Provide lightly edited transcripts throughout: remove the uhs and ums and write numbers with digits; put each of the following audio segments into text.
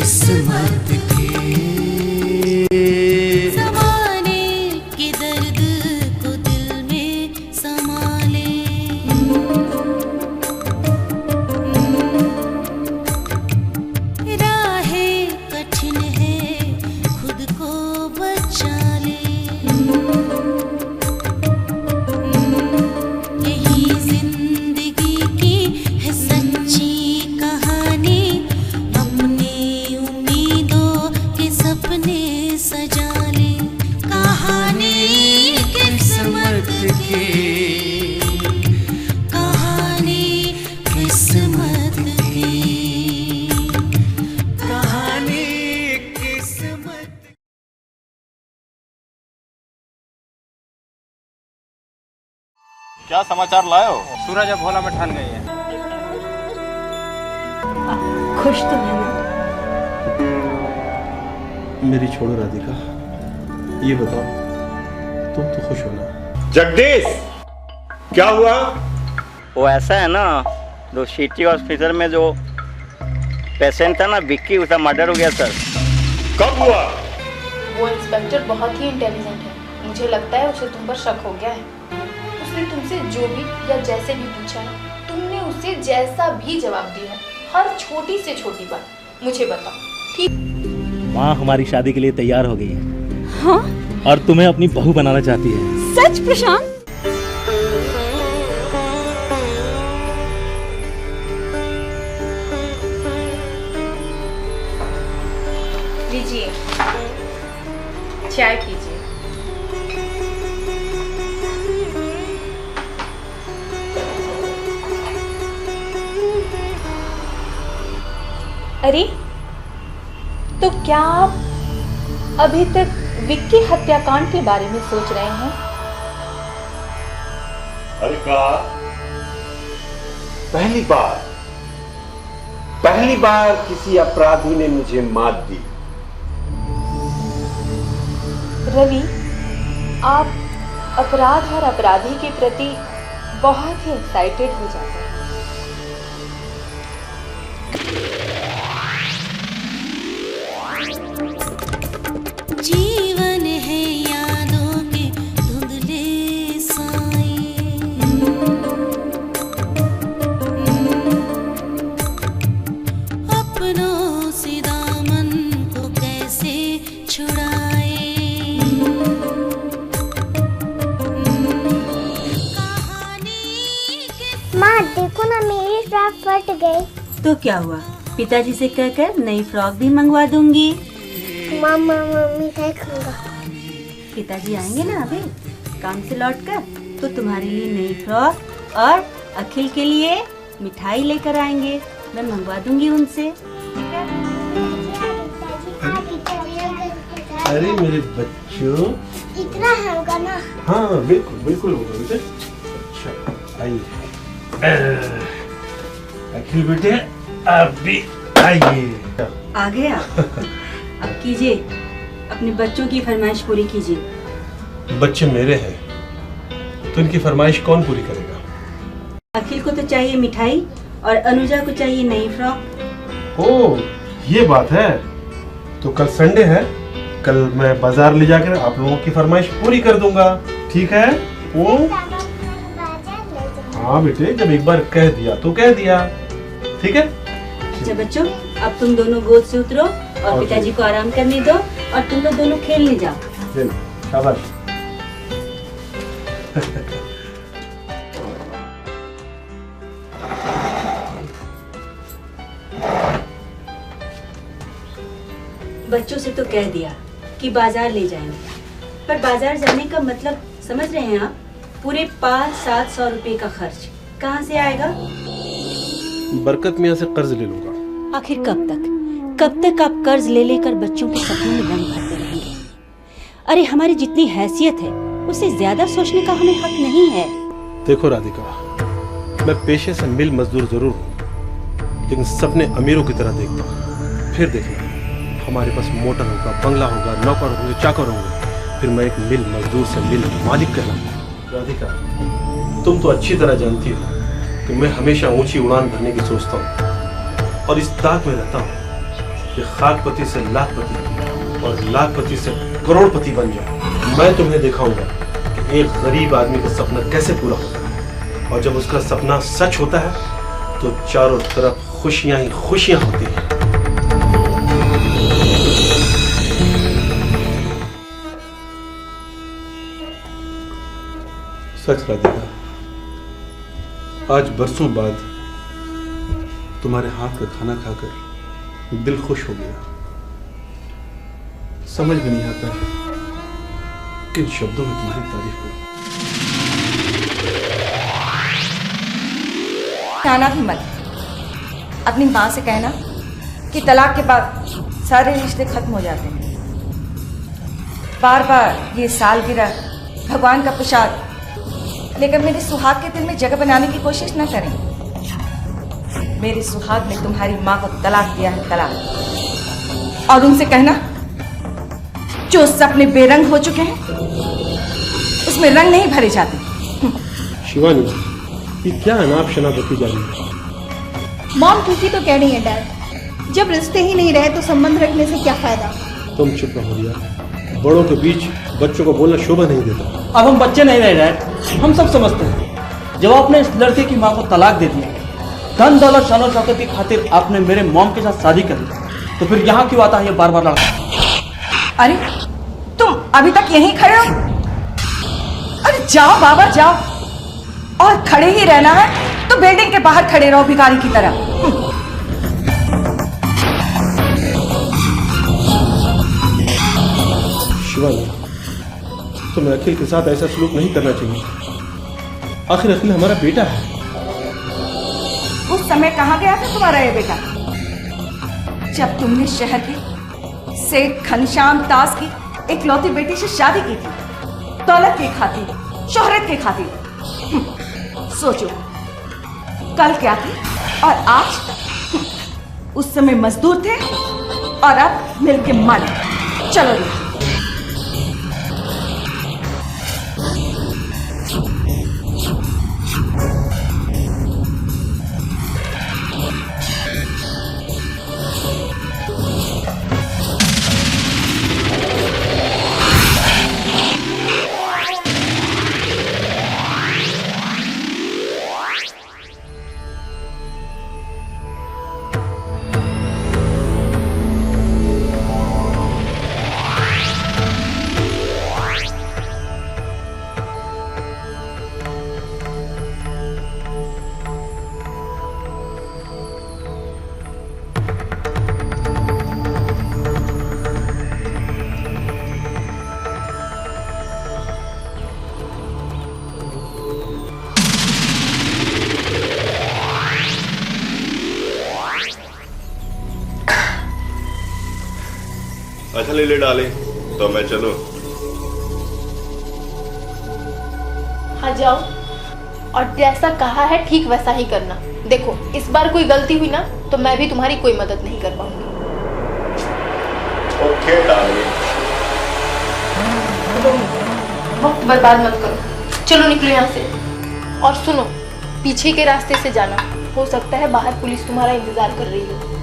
किस्मत के। ज़माने के दर्द को दिल में समा ले, राहें कठिन है खुद को बचा ले। यही जिंदगी की है सच्ची कहानी, अपनी उम्मीदों के सपने सजा ले। कहानी किस्मत की, कहानी किस्मत की, कहानी किस्मत। क्या समाचार लाए हो? सूरज अब भोला में ठान गई है। खुश तो है ना? मेरी छोड़ो राधिका, ये बताओ तुम तो खुश हो ना? जगदीश, क्या हुआ? वो ऐसा है ना, जो सिटी हॉस्पिटल में जो पेशेंट था ना विक्की, उसका मर्डर हो गया सर। कब हुआ? वो इंस्पेक्टर बहुत ही इंटेलिजेंट है, मुझे लगता है उसे तुम पर शक हो गया है। उसने तुमसे जो भी या जैसे भी पूछा है, तुमने उसे जैसा भी जवाब दिया है। हर छोटी से छोटी बात मुझे बताओ, ठीक? माँ हमारी शादी के लिए तैयार हो गई है। हाँ? और तुम्हें अपनी बहू बनाना चाहती है। सच प्रशांत? लीजिए, चाय पीजिए। अरे, तो क्या आप अभी तक विक्की हत्याकांड के बारे में सोच रहे हैं? अरे कहा, पहली बार किसी अपराधी ने मुझे मात दी। रवि, आप अपराध और अपराधी के प्रति बहुत ही एक्साइटेड हो जाते हैं। जीवन है यादों के धुंधले साए, अपनों से दामन को कैसे छुड़ाए। कहानी माँ देखो ना, मेरी फ्रॉक फट गई। तो क्या हुआ? पिताजी से कहकर नई फ्रॉक भी मंगवा दूंगी। मामा मिठाई खाऊंगा। पिताजी आएंगे ना अभी काम से लौटकर, तो तुम्हारे लिए नई फ्रॉक और अखिल के लिए मिठाई लेकर आएंगे। मैं मंगवा दूंगी उनसे। अरे मेरे बच्चों, इतना होगा ना? हाँ बिल्कुल बिल्कुल होगा बेटे। अच्छा आइए, अखिल बेटे आप भी आइए। आ गया? अब कीजिए, अपने बच्चों की फरमाइश पूरी कीजिए। बच्चे मेरे हैं तो इनकी फरमाइश कौन पूरी करेगा? अखिल को तो चाहिए मिठाई और अनुजा को चाहिए नई फ्रॉक। ओह ये बात है, तो कल संडे है, कल मैं बाजार ले जाकर आप लोगों की फरमाइश पूरी कर दूंगा, ठीक है? वो हाँ बेटे, जब एक बार कह दिया तो कह दिया, ठीक है? अच्छा बच्चों, अब तुम दोनों गोद से उतरो और पिताजी को आराम करने दो, और तुम लोग दोनों खेलने जाओ। शाबाश। बच्चों से तो कह दिया कि बाजार ले जाएंगे, पर बाजार जाने का मतलब समझ रहे हैं आप? पूरे 500-700 रुपए का खर्च कहाँ से आएगा? बरकत मियाँ से कर्ज ले लूंगा। आखिर कब तक आप कर्ज ले लेकर बच्चों के सपनों में रंग भरते रहेंगे? अरे हमारी जितनी हैसियत है उससे ज्यादा सोचने का हमें हक नहीं है। देखो राधिका, मैं पेशे से मिल मजदूर जरूर हूँ, लेकिन सपने अमीरों की तरह देखता हूँ। फिर देखना, हमारे पास मोटर होगा, बंगला होगा, नौकर होंगे, चाकर होंगे, फिर मैं एक मिल मजदूर से मिल मालिक कहलाऊंगा। राधिका, तुम तो अच्छी तरह जानती हो कि मैं हमेशा ऊंची उड़ान भरने की सोचता हूँ और इस ताक में रहता हूँ कि खाकपति से लाखपति और लाखपति से करोड़पति बन जाए। मैं तुम्हें दिखाऊंगा कि एक गरीब आदमी का सपना कैसे पूरा होता है, और जब उसका सपना सच होता है तो चारों तरफ खुशियां ही खुशियां होती हैं। सच राधिका, आज बरसों बाद तुम्हारे हाथ का खाना खाकर दिल खुश हो गया। समझ भी नहीं आता किन शब्दों में तुम्हारी तारीफ करूं। खाना भी मत। अपनी माँ से कहना कि तलाक के बाद सारे रिश्ते खत्म हो जाते हैं। बार बार ये सालगिरह, भगवान का प्रसाद लेकर मेरे सुहाग के दिल में जगह बनाने की कोशिश न करें। मेरे सुहाग ने तुम्हारी माँ को तलाक दिया है, तलाक। और उनसे कहना जो सपने बेरंग हो चुके हैं उसमें रंग नहीं भरे जाते। शिवानी, ये क्या अनाप शनाप रखी जा रही है? मॉम ठीक ही तो कह रही है डैड। जब रिश्ते ही नहीं रहे तो संबंध रखने से क्या फायदा। तुम चुप रहो रिया। बड़ों के बीच बच्चों को बोलना शोभा नहीं देता। अब हम बच्चे नहीं रहे डैड, हम सब समझते हैं। जब आपने इस लड़के की माँ को तलाक दे दिया, धन दौलत शान और शौकत की खातिर आपने मेरे मॉम के साथ शादी कर ली, तो फिर यहाँ क्यों आता है ये बार बार लड़का? अरे तुम अभी तक यहीं खड़े हो? अरे जाओ बाबा जाओ, और खड़े ही रहना है तो बिल्डिंग के बाहर खड़े रहो भिखारी की तरह। शिवानी, तुम्हें अखिल के साथ ऐसा सलूक नहीं करना चाहिए। आखिर अखिल हमारा बेटा है। उस समय कहाँ गया था तुम्हारा ये बेटा, जब तुमने शहर की सेठ घनश्याम दास की इकलौती बेटी से शादी की थी, दौलत की खातिर, शोहरत की खातिर। सोचो कल क्या थी और आज। उस समय मजदूर थे और अब मिलके मालिक। चलो रे। अच्छा ले डाले तो मैं चलूं? हाँ जाओ, और जैसा कहा है ठीक वैसा ही करना। देखो इस बार कोई गलती हुई ना तो मैं भी तुम्हारी कोई मदद नहीं कर पाऊंगी। Okay darling. वक्त बर्बाद मत करो, चलो निकलो यहाँ से। और सुनो, पीछे के रास्ते से जाना, हो सकता है बाहर पुलिस तुम्हारा इंतजार कर रही हो।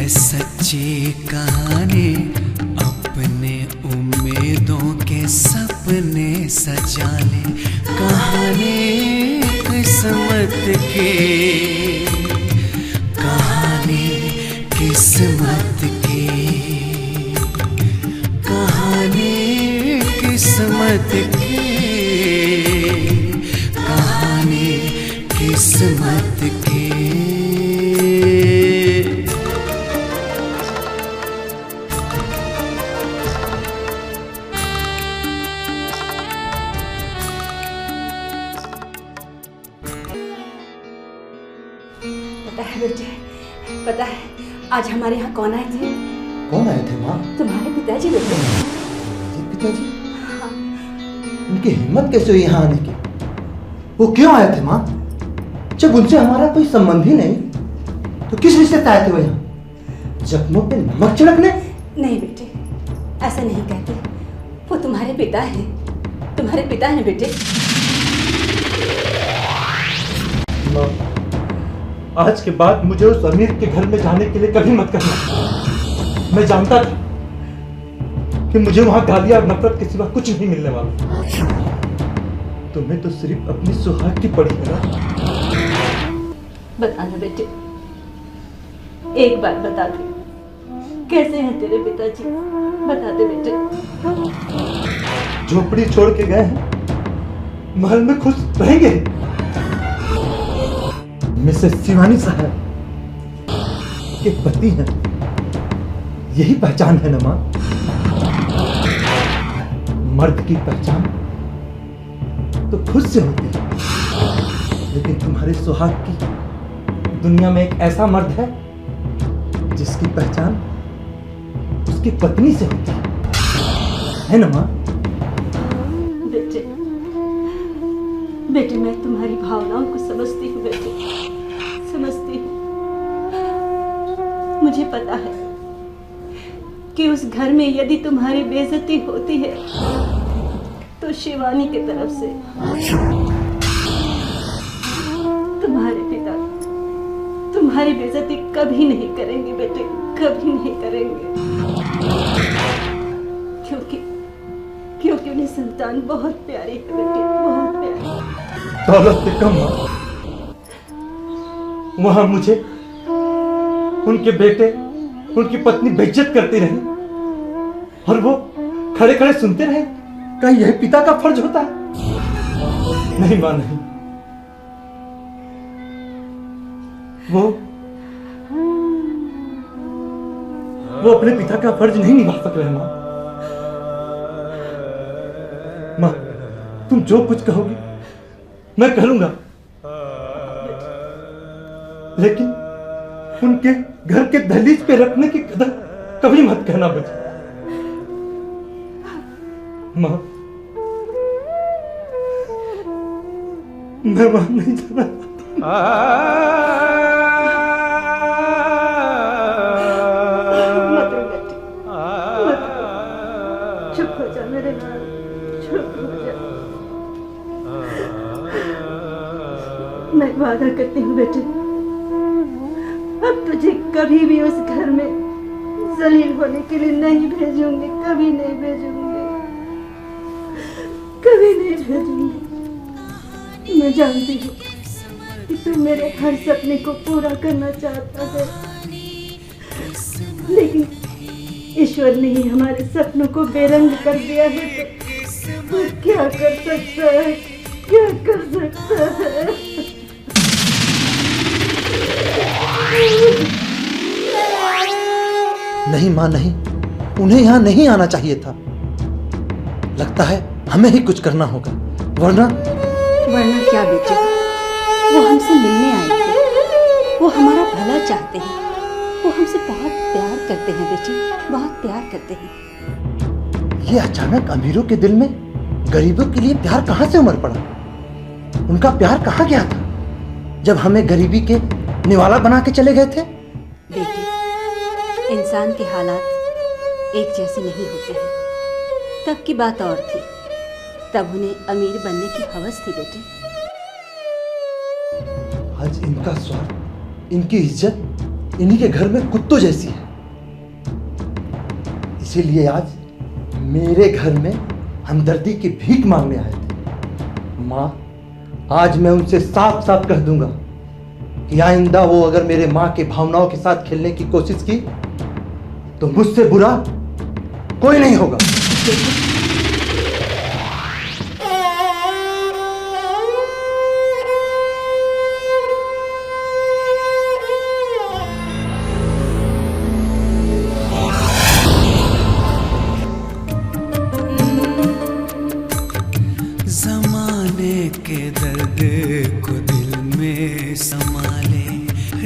सच्ची कहानी अपने उम्मीदों के सपने सजा ले। कहानी किस्मत के, कहानी किस्मत की, कहानी किस्मत की, कहानी किस्मत की। पता है बेटे, पता है आज हमारे यहाँ कौन आए थे? कौन आए थे माँ? तुम्हारे पिताजी बेटे। पिताजी? उनकी हिम्मत कैसे हुई यहाँ आने की? वो क्यों आए थे माँ? जब उनसे हमारा कोई संबंध ही नहीं, तो किस रिश्ते से आए थे वो यहाँ? जख्मों पे नमक छिड़कने? नहीं बेटे, ऐसा नहीं कहते। वो तुम्हारे पिता हैं, तुम्हारे पिता हैं बेटे। माँ, आज के बाद मुझे उस अमीर के घर में जाने के लिए कभी मत करना। मैं जानता था कि मुझे वहां गालियां और नफरत के सिवा कुछ नहीं मिलने वाला। तुम्हें तो सिर्फ अपनी सुहाग की पड़ी है ना। बता दो बेटे, एक बात बता दे, कैसे हैं तेरे पिताजी? बता दे बेटे। झोपड़ी छोड़ के गए हैं, महल में खुश रहेंगे। मिसेस शिवानी साहब के पति हैं, यही पहचान है ना माँ? मर्द की पहचान तो खुद से होती है, लेकिन तुम्हारे सुहाग की दुनिया में एक ऐसा मर्द है जिसकी पहचान उसकी पत्नी से होती है ना माँ? बेटे, बेटे मैं तुम्हारी भावनाओं को समझती हूँ बेटे, समझती हूँ। मुझे पता है कि उस घर में यदि तुम्हारी बेइज्जती होती है तो शिवानी की तरफ से। तुम्हारे पिता तुम्हारी बेइज्जती कभी नहीं करेंगे बेटे, कभी नहीं करेंगे, क्योंकि उन्हें संतान बहुत प्यारी है बेटे, बहुत प्यारी। दौलत से कम माँ, वहां मुझे उनके बेटे, उनकी पत्नी बेइज्जत करती रही और वो खड़े खड़े सुनते रहे। क्या यह पिता का फर्ज होता है? नहीं मां, नहीं। वो अपने पिता का फर्ज नहीं निभा सक रहे मां। मां, तुम जो कुछ कहोगी मैं करूंगा, लेकिन उनके घर के दहलीज पे रखने की कदर कभी मत कहना मुझे। मां, मैं वहां नहीं जाना। चुप हो जा मेरे लाल, चुप हो जा। मैं वादा करती हूँ बेटे, अब तुझे कभी भी उस घर में जलील होने के लिए नहीं भेजूंगी, कभी नहीं भेजूंगी, कभी नहीं भेजूंगी। मैं जानती हूँ कि तू मेरे हर सपने को पूरा करना चाहता है, लेकिन ईश्वर ने ही हमारे सपनों को बेरंग कर दिया है, तो क्या कर सकता है, क्या कर सकता है? नहीं मां, नहीं, उन्हें यहाँ नहीं आना चाहिए था। लगता है हमें ही कुछ करना होगा, वरना क्या बेटे? वो हमसे मिलने आए थे, वो हमारा भला चाहते हैं, वो हमसे बहुत प्यार करते हैं बेटे, बहुत प्यार करते हैं। ये अचानक अमीरों के दिल में गरीबों के लिए प्यार कहाँ से उमड़ पड़ा? उनका प्यार कहाँ गया था जब हमें गरीबी के निवाला बना के चले गए थे? बेटे, इंसान के हालात एक जैसे नहीं होते हैं। तब की बात और थी, तब उन्हें अमीर बनने की हवस थी बेटे। आज इनका स्वार्थ, इनकी इज्जत इन्हीं के घर में कुत्तों जैसी है। इसीलिए आज मेरे घर में हमदर्दी की भीख मांगने आए थे। माँ, आज मैं उनसे साफ साफ कह दूंगा कि आइंदा वो अगर मेरे माँ के भावनाओं के साथ खेलने की कोशिश की तो मुझसे बुरा कोई नहीं होगा। जमाने के दर्द को दिल में संभाले,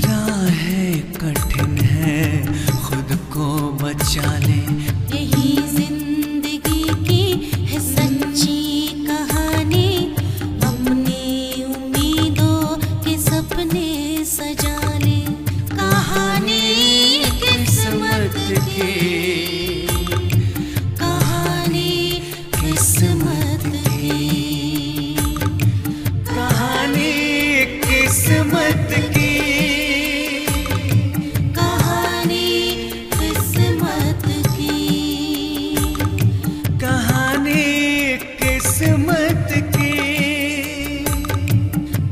राहें कठिन है खुद को बचा ले। यही जिंदगी की है सच्ची कहानी, अपनी उम्मीदों के सपने सजा ले। कहानी किस्मत की, कहानी किस्मत की, कहानी किस्मत की, कहानी किस्मत की, कहानी किस्मत की,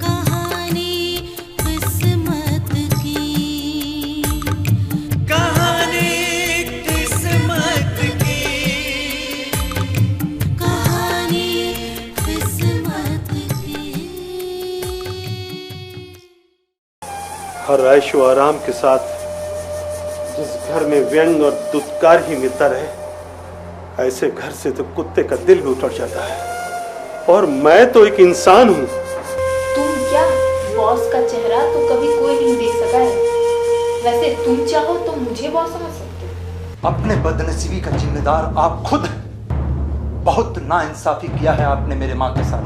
कहानी किस्मत की, कहानी किस्मत की, कहानी किस्मत की। हर ऐशो आराम के साथ जिस घर में व्यंग और दुत्कार ही मिलता रहे, ऐसे घर से तो कुत्ते का दिल भी उतर जाता है। और मैं तो एक इंसान हूँ। तुम क्या, बॉस का चेहरा तो कभी कोई नहीं देख सका है। वैसे तुम चाहो तो मुझे बॉस समझ सकते हो। अपने बदनसीबी का जिम्मेदार आप खुद हैं। बहुत नाइंसाफी किया है आपने मेरे माँ के साथ।